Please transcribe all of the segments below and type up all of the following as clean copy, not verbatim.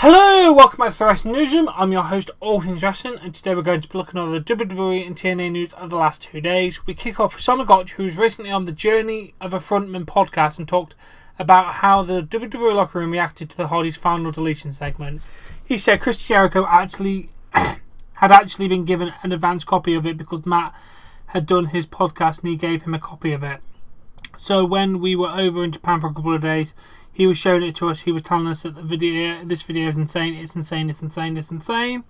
Hello, welcome back to the Wrestling Newsroom. I'm your host, All Things Wrestling, and today we're going to be looking at the WWE and TNA news of the last 2 days. We kick off with Son of Gotch, who was recently on the Journey of a Frontman podcast and talked about how the WWE locker room reacted to the Hardy's final deletion segment. He said Chris Jericho had actually been given an advance copy of it because Matt had done his podcast and he gave him a copy of it. So when we were over in Japan for a couple of days, he was showing it to us. He was telling us that this video is insane. It's insane. It's insane. It's insane.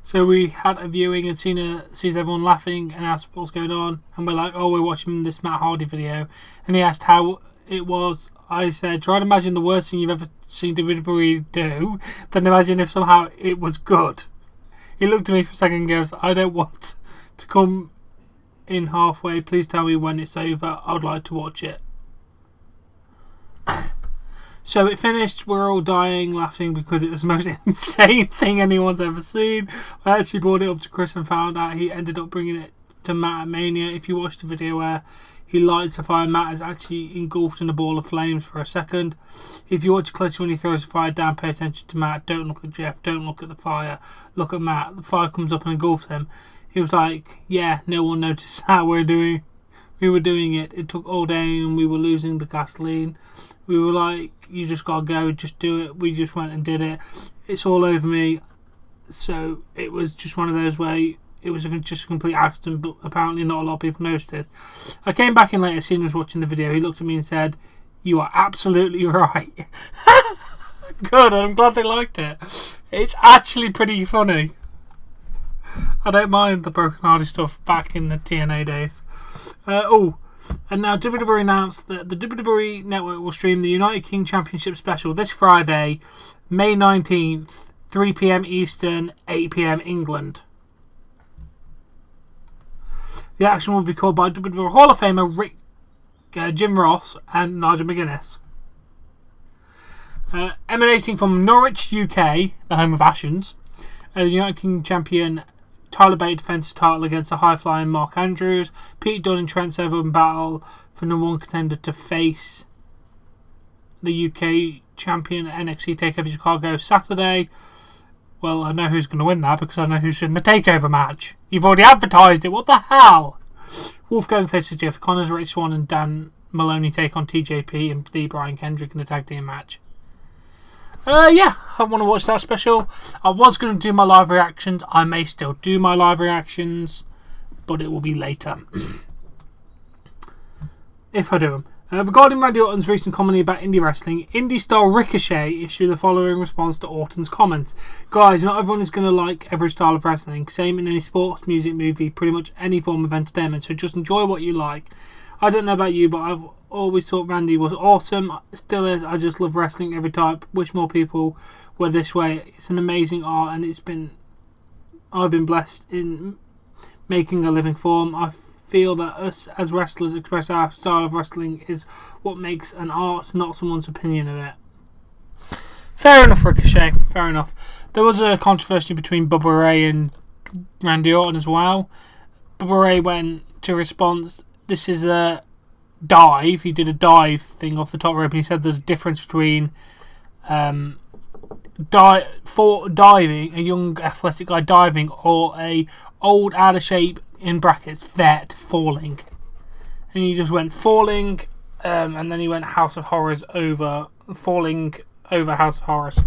So we had a viewing and sees everyone laughing and asked what's going on. And we're like, oh, we're watching this Matt Hardy video. And he asked how it was. I said, try to imagine the worst thing you've ever seen WWE do. Then imagine if somehow it was good. He looked at me for a second and goes, I don't want to come in halfway. Please tell me when it's over. I'd like to watch it. So it finished, we're all dying, laughing because it was the most insane thing anyone's ever seen. I actually brought it up to Chris and found out he ended up bringing it to Matt at Mania. If you watch the video where he lights a fire, Matt is actually engulfed in a ball of flames for a second. If you watch it closely when he throws the fire down, pay attention to Matt. Don't look at Jeff, don't look at the fire. Look at Matt. The fire comes up and engulfs him. He was like, yeah, no one noticed how we were doing it. It took all day and we were losing the gasoline. We were like, you just gotta go, just do it. We just went and did it. It's all over me. So it was just one of those where it was just a complete accident, but apparently not a lot of people noticed it. I came back in later, seeing us watching the video. He looked at me and said, you are absolutely right. Good, I'm glad they liked it. It's actually pretty funny. I don't mind the Broken Hardy stuff back in the TNA days. And now WWE announced that the WWE Network will stream the United King Championship special this Friday, May 19th, 3 p.m. Eastern, 8 p.m. England. The action will be called by WWE Hall of Famer Jim Ross and Nigel McGuinness. Emanating from Norwich, UK, the home of Ashens, the United King Champion Tyler Bate defends his title against the high-flying Mark Andrews. Pete Dunne and Trent Seven battle for number one contender to face the UK champion at NXT TakeOver Chicago Saturday. Well, I know who's going to win that because I know who's in the TakeOver match. You've already advertised it. What the hell? Wolfgang faces Jeff Connors. Rich Swann and Dan Maloney take on TJP and the Brian Kendrick in the tag team match. Yeah, I want to watch that special. I was going to do my live reactions. I may still do my live reactions, but it will be later. If I do them. Regarding Randy Orton's recent comedy about indie wrestling, indie star Ricochet issued the following response to Orton's comments. Guys, not everyone is going to like every style of wrestling. Same in any sports, music, movie, pretty much any form of entertainment. So just enjoy what you like. I don't know about you, but I've always thought Randy was awesome. Still is. I just love wrestling every type. Wish more people were this way. It's an amazing art, and I've been blessed in making a living form. I feel that us as wrestlers express our style of wrestling is what makes an art, not someone's opinion of it. Fair enough, Ricochet. Fair enough. There was a controversy between Bubba Ray and Randy Orton as well. Bubba Ray went to response. This is a dive. He did a dive thing off the top rope, and he said there's a difference between diving, a young athletic guy diving, or a old out of shape in brackets vet falling. And he just went falling, and then he went House of Horrors over falling over House of Horrors.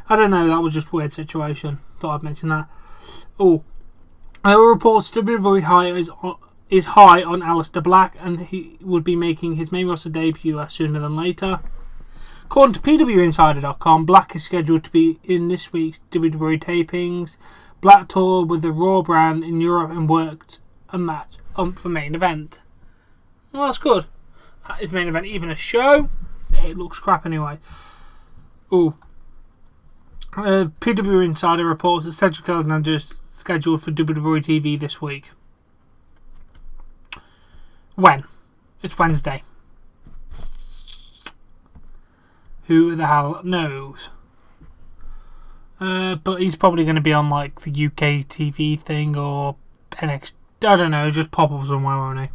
I don't know. That was just a weird situation. Thought I'd mention that. Oh, there were reports WWE is high on Aleister Black, and he would be making his main roster debut sooner than later. According to PWInsider.com, Black is scheduled to be in this week's WWE tapings. Black toured with the Raw brand in Europe and worked a match for main event. Well, that's good. That is main event, even a show. It looks crap anyway. Ooh. PW Insider reports that Cedric Alexander is scheduled for WWE TV this week. When? It's Wednesday. Who the hell knows? But he's probably going to be on like the UK TV thing or NXT. I don't know, just pop up somewhere, won't he?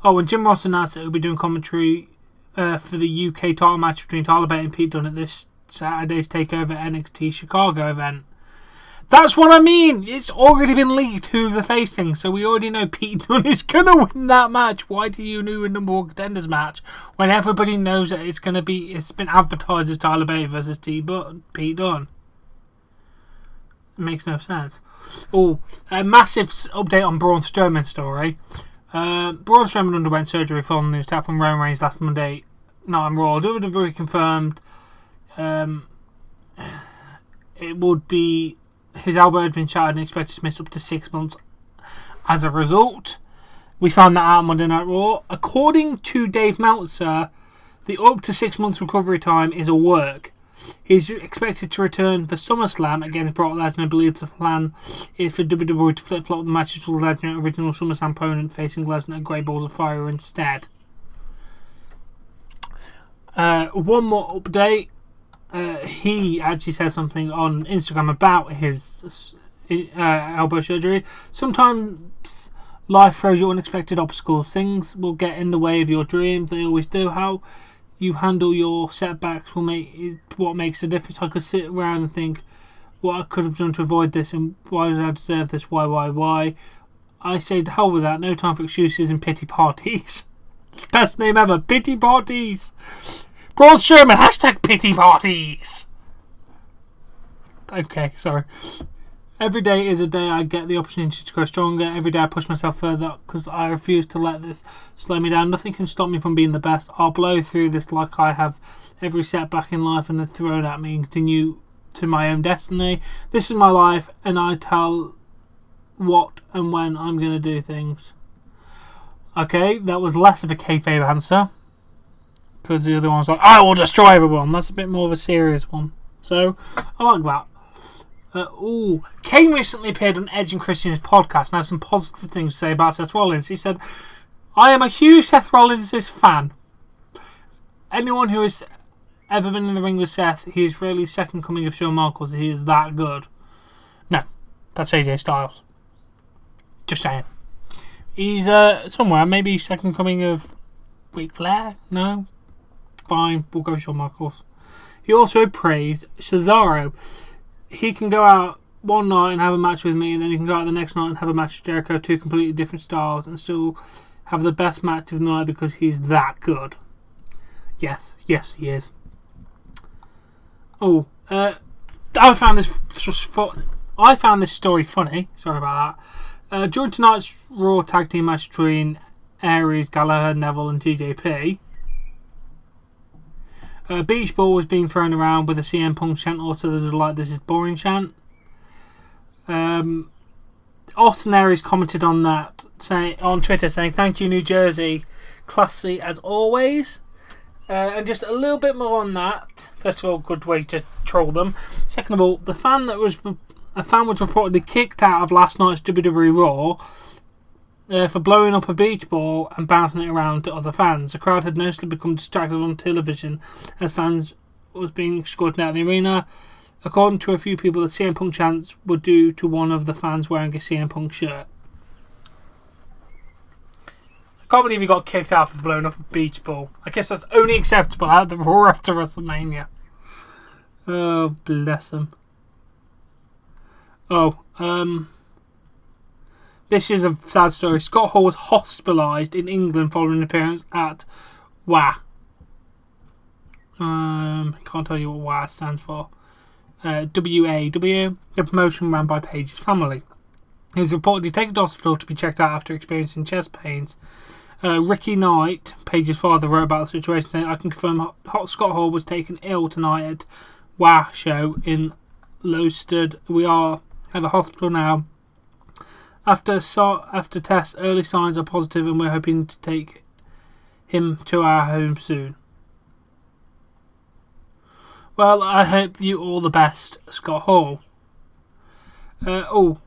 Oh, and Jim Ross announced that he'll be doing commentary for the UK title match between Tyler Bate and Pete Dunne at this Saturday's TakeOver NXT Chicago event. That's what I mean. It's already been leaked who they're facing, so we already know Pete Dunne is going to win that match. Why do you do a number one contenders match when everybody knows that it's been advertised as Tyler Bate versus Pete Dunne? It makes no sense. Oh, a massive update on Braun Strowman's story. Braun Strowman underwent surgery following the attack from Roman Reigns last Monday night on Raw. WWE confirmed it would be his elbow had been shattered and expected to miss up to 6 months as a result. We found that out on Monday Night Raw. According to Dave Meltzer, the up to 6 months recovery time is a work. He's expected to return for SummerSlam against Brock Lesnar. I believe the plan is for WWE to flip-flop the matches with Lesnar, original SummerSlam opponent, facing Lesnar at Great Balls of Fire instead. One more update. He actually said something on Instagram about his elbow surgery. Sometimes life throws you unexpected obstacles. Things will get in the way of your dreams. They always do. How you handle your setbacks will make what makes the difference. I could sit around and think what I could have done to avoid this, and why did I deserve this? Why? I say to hell with that. No time for excuses and pity parties. Best name ever. Pity parties. Braun Strowman, hashtag pity parties. Okay, sorry. Every day is a day I get the opportunity to grow stronger. Every day I push myself further because I refuse to let this slow me down. Nothing can stop me from being the best. I'll blow through this like I have every setback in life and then throw it at me and continue to my own destiny. This is my life and I tell what and when I'm going to do things. Okay, that was less of a kayfabe answer. Because the other one's like, I will destroy everyone. That's a bit more of a serious one. So, I like that. Kane recently appeared on Edge and Christian's podcast and had some positive things to say about Seth Rollins. He said, I am a huge Seth Rollins fan. Anyone who has ever been in the ring with Seth, he is really second coming of Shawn Michaels. He is that good. No, that's AJ Styles. Just saying. He's somewhere, maybe second coming of Ric Flair? No? Fine, we'll go Shawn Michaels. He also praised Cesaro. He can go out one night and have a match with me, and then he can go out the next night and have a match with Jericho, two completely different styles, and still have the best match of the night because he's that good. Yes, he is. I found this story funny. Sorry about that. During tonight's Raw tag team match between Aries, Gallagher, Neville, and TJP, beach ball was being thrown around with a CM Punk chant. Also, there was like this is boring chant. Austin Aries commented on that on Twitter saying, "Thank you, New Jersey, classy as always." And just a little bit more on that. First of all, good way to troll them. Second of all, a fan was reportedly kicked out of last night's WWE Raw for blowing up a beach ball and bouncing it around to other fans. The crowd had noticeably become distracted on television as fans was being escorted out of the arena. According to a few people, the CM Punk chants were due to one of the fans wearing a CM Punk shirt. I can't believe he got kicked out for blowing up a beach ball. I guess that's only acceptable at the Raw after WrestleMania. Oh, bless him. This is a sad story. Scott Hall was hospitalised in England following an appearance at WA. Can't tell you what WA stands for. WAW, the promotion ran by Paige's family. He was reportedly taken to hospital to be checked out after experiencing chest pains. Ricky Knight, Paige's father, wrote about the situation saying, I can confirm Scott Hall was taken ill tonight at WA show in Lowestoft. We are at the hospital now. After tests, early signs are positive and we're hoping to take him to our home soon. Well, I hope you all the best, Scott Hall. Dave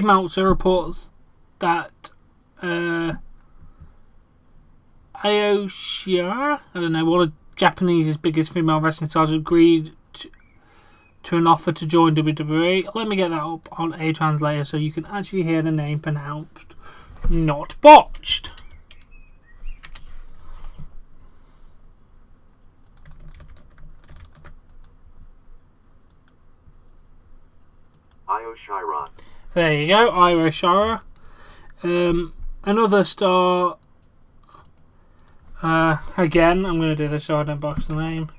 Meltzer reports that Aoshia, one of Japanese's biggest female wrestling stars, agreed to an offer to join WWE. Let me get that up on a translator so you can actually hear the name pronounced, not botched. Io Shirai. There you go, Io Shirai. Another star. Again, I'm going to do this so I don't box the name.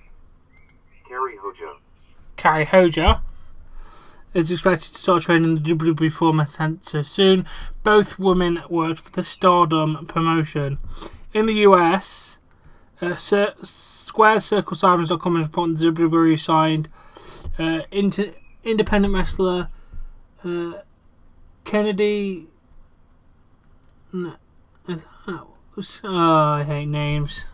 Carrie Hoja is expected to start training in the WWE format so soon. Both women worked for the Stardom promotion. In the US, SquareCircleSirens.com is reporting the WWE signed independent wrestler Kennedy. No, I hate names.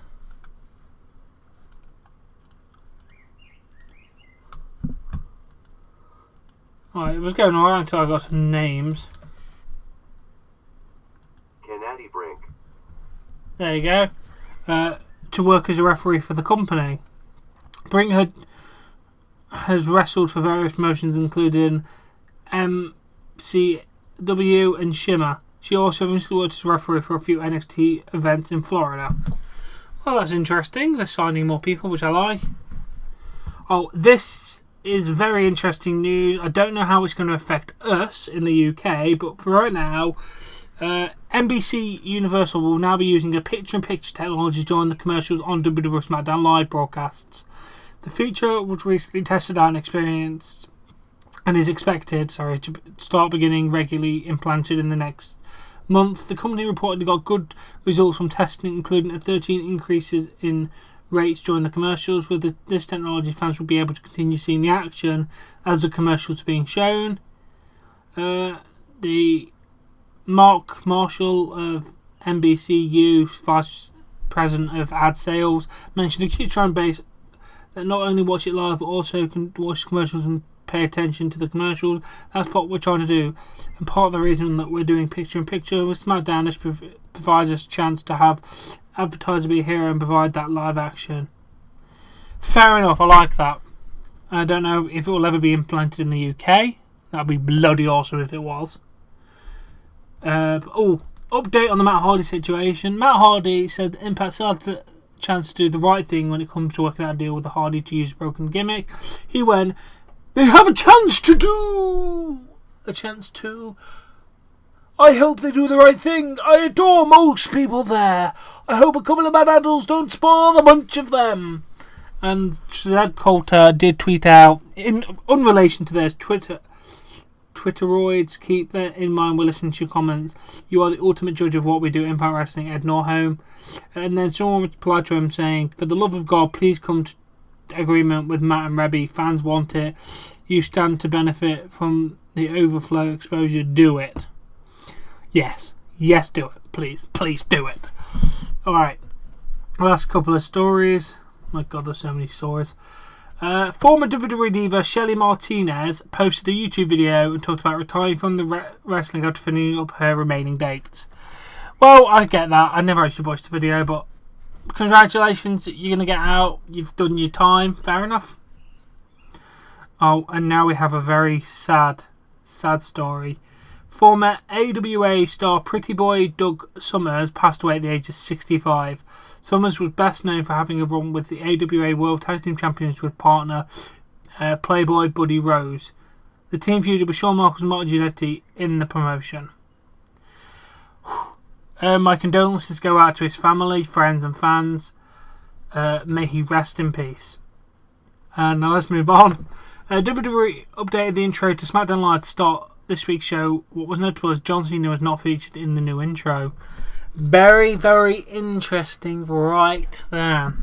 Alright, it was going alright until I got some names. Kennedy Brink. There you go. To work as a referee for the company. Brink has wrestled for various promotions including MCW and Shimmer. She also recently worked as a referee for a few NXT events in Florida. Well, that's interesting. They're signing more people, which I like. Oh, this is very interesting news. I don't know how it's going to affect us in the UK, but for right now, NBC Universal will now be using a picture-in-picture technology during the commercials on WWE SmackDown Live broadcasts. The feature was recently tested out and experienced, and is expected, to start beginning regularly implanted in the next month. The company reportedly got good results from testing, including a 13 increases in rates during the commercials. With this technology, fans will be able to continue seeing the action as the commercials are being shown. The Mark Marshall of NBCU, Vice President of Ad Sales, mentioned the huge fan base that not only watch it live but also can watch commercials and pay attention to the commercials. That's what we're trying to do, and part of the reason that we're doing picture-in-picture with SmackDown is provides us a chance to have advertiser be a hero and provide that live action. Fair enough, I like that. I don't know if it will ever be implemented in the UK. That'd be bloody awesome if it was. Update on the Matt Hardy situation. Matt Hardy said that Impact still had the chance to do the right thing when it comes to working out a deal with the Hardy to use a broken gimmick. He went, "They have a chance to do. I hope they do the right thing. I adore most people there. I hope a couple of bad adults don't spoil the bunch of them." And Shazad Coulter did tweet out, in relation to this, Twitteroids, keep that in mind. We're listening to your comments. You are the ultimate judge of what we do at Impact Wrestling, Ed Norholm. And then someone replied to him saying, "For the love of God, please come to agreement with Matt and Rebby. Fans want it. You stand to benefit from the overflow exposure. Do it." Yes, do it. Please do it. Alright, last couple of stories. My God, there's so many stories. Former WWE diva Shelly Martinez posted a YouTube video and talked about retiring from the wrestling after finishing up her remaining dates. Well, I get that. I never actually watched the video, but congratulations, you're going to get out. You've done your time. Fair enough. Oh, and now we have a very sad story. Former AWA star Pretty Boy Doug Summers passed away at the age of 65. Summers was best known for having a run with the AWA World Tag Team Champions with partner Playboy Buddy Rose. The team feuded with Shawn Michaels and Martin Jannetty in the promotion. My condolences go out to his family, friends and fans. May he rest in peace. Now let's move on. WWE updated the intro to SmackDown Live to start this week's show. What was notable was John Cena was not featured in the new intro. Very, very interesting right there.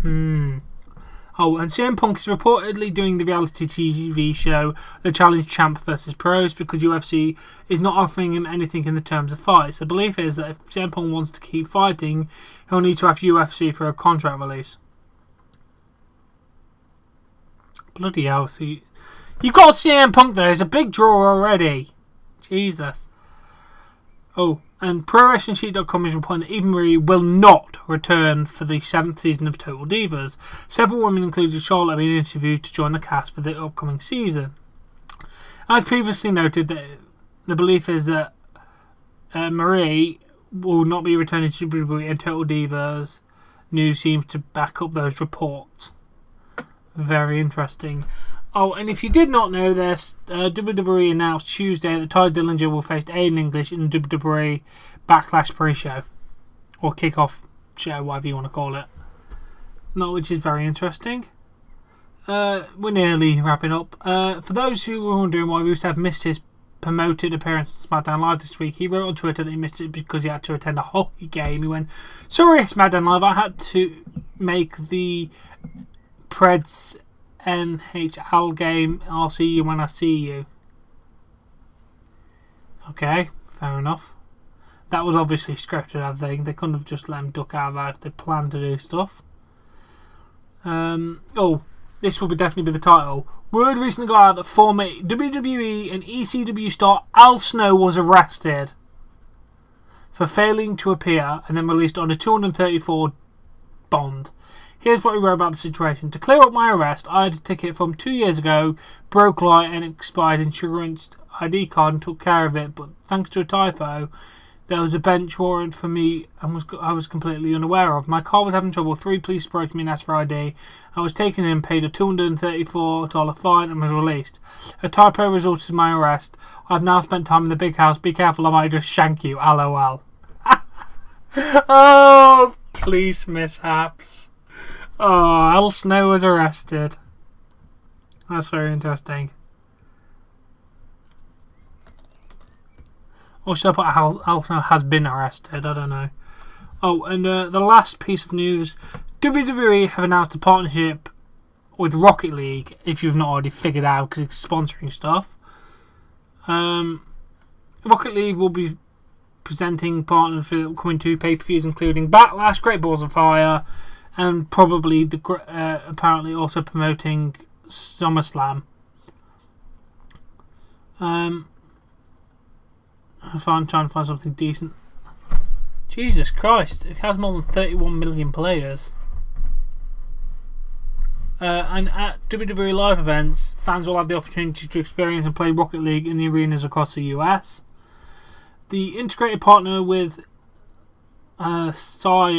Oh, and CM Punk is reportedly doing the reality TV show The Challenge Champ vs. Pros because UFC is not offering him anything in the terms of fights. The belief is that if CM Punk wants to keep fighting, he'll need to have UFC for a contract release. Bloody hell. So you've got CM Punk there. It's a big draw already. Jesus. Oh, and ProWrestlingSheet.com is reporting that Eva Marie will not return for the 7th season of Total Divas. Several women, including Charlotte, have been interviewed to join the cast for the upcoming season. As previously noted, the belief is that Marie will not be returning to WWE, and Total Divas news seems to back up those reports. Very interesting. Oh, and if you did not know this, WWE announced Tuesday that Ty Dillinger will face Aiden English in the WWE Backlash pre-show. Or kick-off show, whatever you want to call it. Which is very interesting. We're nearly wrapping up. For those who were wondering why Rusev missed his promoted appearance on SmackDown Live this week, he wrote on Twitter that he missed it because he had to attend a hockey game. He went, "Sorry, SmackDown Live, I had to make the Preds NHL game. I'll see you when I see you." Okay, fair enough. That was obviously scripted, I think. They couldn't have just let him duck out of that if they planned to do stuff. This will definitely be the title. Word recently got out that former WWE and ECW star Al Snow was arrested for failing to appear and then released on a $234 bond. Here's what he wrote about the situation. "To clear up my arrest, I had a ticket from 2 years ago, broke light and expired insurance ID card and took care of it, but thanks to a typo, there was a bench warrant for me and I was completely unaware of. My car was having trouble. 3 police approached me and asked for ID. I was taken in, paid a $234 fine and was released. A typo resulted in my arrest. I've now spent time in the big house. Be careful, I might just shank you. LOL." Oh, police mishaps. Oh, Al Snow was arrested. That's very interesting. Or should I put Al Snow has been arrested? I don't know. Oh, and the last piece of news. WWE have announced a partnership with Rocket League, if you've not already figured out, because it's sponsoring stuff. Rocket League will be presenting partners for the upcoming 2 pay-per-views, including Backlash, Great Balls of Fire, and probably apparently also promoting SummerSlam. I'm trying to find something decent. Jesus Christ, it has more than 31 million players. And at WWE live events, fans will have the opportunity to experience and play Rocket League in the arenas across the US. The integrated partner with Psyonix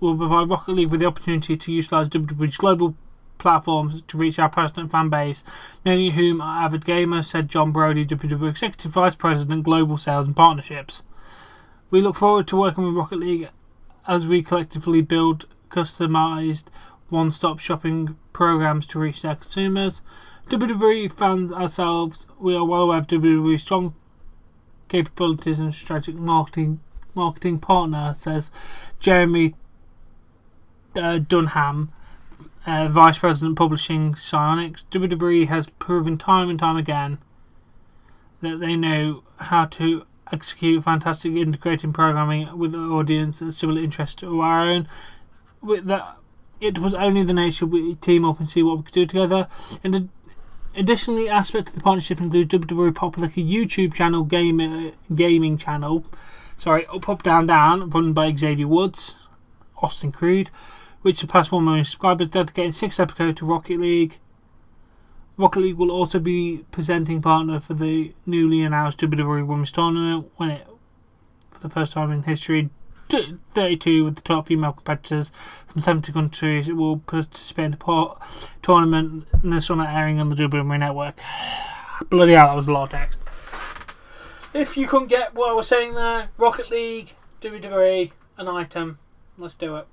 will provide Rocket League with the opportunity to utilise WWE's global platforms to reach our passionate fan base, many of whom are avid gamers, said John Brody, WWE Executive Vice President, Global Sales and Partnerships. "We look forward to working with Rocket League as we collectively build customised one-stop shopping programs to reach their consumers. WWE fans ourselves, we are well aware of WWE's strong capabilities and strategic marketing partner," says Jeremy Dunham, Vice President Publishing Psyonix. "WWE has proven time and time again that they know how to execute fantastic integrating programming with the audience that's similar interest to our own. With that, it was only the nature we team up and see what we could do together." And additionally, aspects of the partnership include WWE popular YouTube channel, gaming channel, Up Down Down, run by Xavier Woods, Austin Creed, which surpassed 1 million subscribers, dedicating 6 episodes to Rocket League. Rocket League will also be presenting partner for the newly announced WWE Women's Tournament, when it, for the first time in history, 32 with the top female competitors from 70 countries. It will participate in the tournament in the summer, airing on the WWE Network. Bloody hell, that was a lot of text. If you couldn't get what I was saying there, Rocket League, WWE, an item. Let's do it.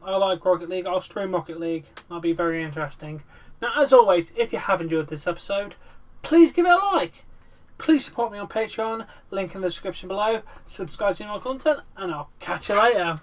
I like Rocket League. I'll stream Rocket League. That'll be very interesting. Now, as always, if you have enjoyed this episode, please give it a like. Please support me on Patreon. Link in the description below. Subscribe to my content, and I'll catch you later.